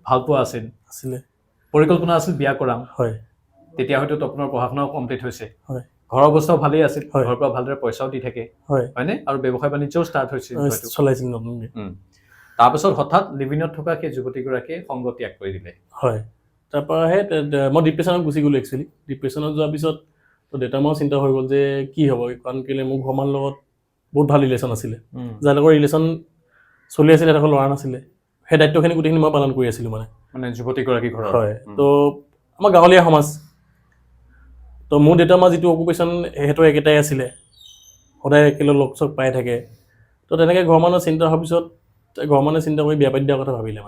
ভাল পোৱা আছিল পৰিকল্পনা আছিল বিয়া কৰাম হয় তেতিয়া হয়তো আপোনাৰ পঢ়া-শুনাও কমপ্লিট হৈছে হয় ঘৰৰ অৱস্থাও ভালেই আছিল হয়। ঘৰৰ পৰা ভালদৰে পইচাও দি থাকে হয় হয়নে আৰু ব্যৱসায় বাণিজ্যও ষ্টাৰ্ট হৈছিল হয়তো চলাইছিল নতুনকৈ তাৰপিছত হঠাৎ লিভিনত থকা সেই যুৱতীগৰাকীয়ে সংগ ত্যাগ কৰি দিলে হয় তাৰপৰা মই ডিপ্ৰেশ্যনত গুচি গ'লোঁ একচুৱেলি ডিপ্ৰেশ্যনত যোৱাৰ পিছত তো দেউতা মাও চিন্তা হৈ গ'ল যে কি হ'ব কাৰণ কেলৈ মোৰ ঘৰৰ মানুহৰ লগত বহুত ভাল ৰিলেশ্যন আছিলে যাৰ লগত ৰিলেশ্যন চলি আছিলে এটা ল'ৰা নাছিলে সেই দায়িত্বখিনি গোটেইখিনি মই পালন কৰি আছিলোঁ মানে যুৱতীগৰাকী ঘৰৰ হয় তো আমাৰ গাঁৱলীয়া সমাজ তো মোৰ দেউতা মা যিটো অকুপেশ্যন সিহঁতৰ একেটাই আছিলে সদায় একেলগে লগ চগ পাই থাকে তো তেনেকৈ ঘৰৰ মানুহে চিন্তা হোৱাৰ পিছত ঘৰৰ মানুহে চিন্তা কৰি বিয়া পাতি দিয়াৰ কথা ভাবিলে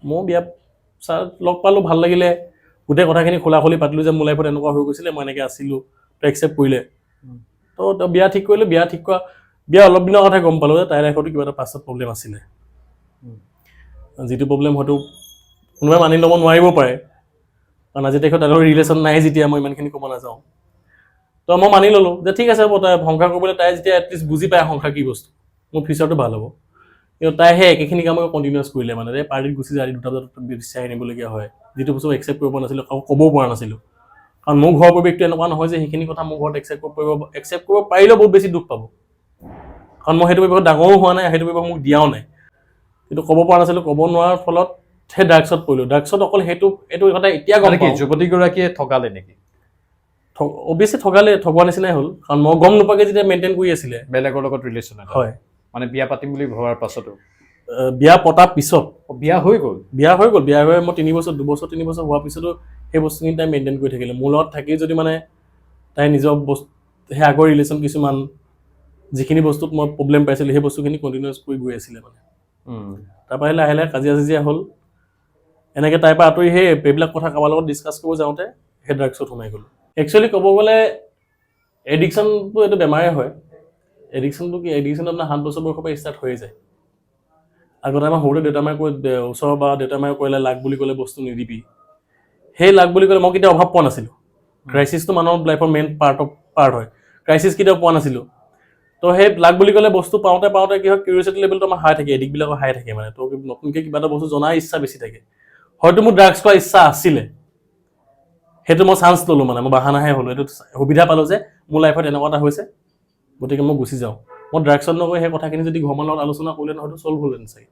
মই বিয়া ছাৰ লগ পালোঁ ভাল লাগিলে গোটেই কথাখিনি খোলাখুলি পাতিলোঁ যে মোৰ লাইফত এনেকুৱা হৈ গৈছিলে মই এনেকৈ আছিলোঁ তো একচেপ্ট কৰিলে তো বিয়া ঠিক কৰিলোঁ বিয়া অলপ দিনৰ কথা গম পালোঁ যে তাইৰ লাইফতো কিবা এটা পাছত প্ৰব্লেম আছিলে যিটো প্ৰব্লেম হয়তো কোনোবাই মানি ল'ব নোৱাৰিব পাৰে কাৰণ আজি তাইৰ লগত ৰিলেশ্যন নাই যেতিয়া মই ইমানখিনি ক'ব নাযাওঁ তো মই মানি ল'লোঁ যে ঠিক আছে হ'ব তাই সংসাৰ কৰিবলৈ তাই যেতিয়া এটলিষ্ট বুজি পায় সংসাৰ কি বস্তু মোৰ ফিউচাৰটো ভাল হ'ব কিন্তু তাই সেই একেখিনি কামকে কণ্টিনিউৱাছ কৰিলে পাৰ্টিত গুচি যায় 2টা বজাত বিচাৰি আনিবলগীয়া হয় যিটো বস্তু একচেপ্ট কৰিব নাছিলোঁ ক'বও পৰা নাছিলোঁ কাৰণ মোৰ ঘৰৰ পৰিৱেশটো এনেকুৱা নহয় যে সেইখিনি কথা মোৰ ঘৰত একচেপ্ট কৰিব পাৰিলেও বহুত বেছি দুখ পাব কাৰণ মই সেইটো পৰিৱেশত ডাঙৰো হোৱা নাই সেইটো পৰিৱেশ মোক দিয়াও নাই কিন্তু ক'ব পৰা নাছিলোঁ ক'ব নোৱাৰাৰ ফলত সেই ড্ৰাগছত পৰিলোঁ ড্ৰাগছত অকল এইটো কথা এতিয়া গম পাওঁ যুৱতীগৰাকীয়ে ঠগালে নেকি অভিয়াছলি ঠগোৱা নিচিনাই হ'ল কাৰণ মই গম নোপোৱাকৈ যেতিয়া মেইনটেইন কৰি আছিলে বেলেগৰ লগত ৰিলেশ্যন হয় মানে বিয়া পাতিম বুলি ভবাৰ পাছতো বিয়া পতাৰ পিছত বিয়া হৈ গ'ল বিয়া হৈ মই 3 বছৰ 2 বছৰ 3 বছৰ হোৱাৰ পিছতো সেই বস্তুখিনি তাই মেইনটেইন কৰি থাকিলে মোৰ লগত থাকি যদি মানে তাই নিজৰ বস্তু সেই আগৰ ৰিলেশ্যন কিছুমান যিখিনি বস্তুত মই প্ৰব্লেম পাইছিলোঁ সেই বস্তুখিনি কণ্টিনিউৱাছ কৰি গৈ আছিলে তাৰপৰা লাহে লাহে কাজিয়া হ'ল এনেকৈ তাইৰ পৰা আঁতৰি সেই এইবিলাক কথা কাৰোবাৰ লগত ডিছকাছ কৰিব যাওঁতে সেই ড্ৰাগছত সোমাই গ'লোঁ একচুৱেলি ক'ব গ'লে এডিকশ্যনটো এইটো বেমাৰে হয় এডিকশ্যনটো কি এডিকশ্যন আপোনাৰ 7 বছৰ বয়সৰ পৰা ষ্টাৰ্ট হৈয়ে যায় আগতে আমাৰ সৰুতে দেউতা মায়ে কৈ ওচৰৰ বা দেউতা মায়ে ক'লে লাগ বুলি ক'লে বস্তু নিদিবি সেই লাগ বুলি ক'লে মই কেতিয়াও অভাৱ পোৱা নাছিলোঁ ক্ৰাইচিছটো মানুহৰ লাইফৰ মেইন পাৰ্ট হয় ক্ৰাইচিছ কেতিয়াও পোৱা নাছিলোঁ তো সেই লাগ বুলি ক'লে বস্তু পাওঁতে কি হয় কিউৰিঅচিটি লেভেলটো আমাৰ হাই থাকে এডিকবিলাকৰ হাই থাকে তো নতুনকৈ কিবা এটা বস্তু জনাৰ ইচ্ছা বেছি থাকে হয়তো মোৰ ড্ৰাগছ খোৱাৰ ইচ্ছা আছিলে সেইটো মই চান্স ল'লোঁ মই বাহানাহে হ'লোঁ এইটো সুবিধা পালোঁ যে মোৰ লাইফত এনেকুৱা এটা হৈছে গতিকে মই গুচি যাওঁ মই ড্ৰাগছত নগৈ সেই কথাখিনি যদি ঘৰৰ মানুহৰ লগত আলোচনা কৰিলে নহয়তো চল্ভ হ'লহেঁতেন চাগে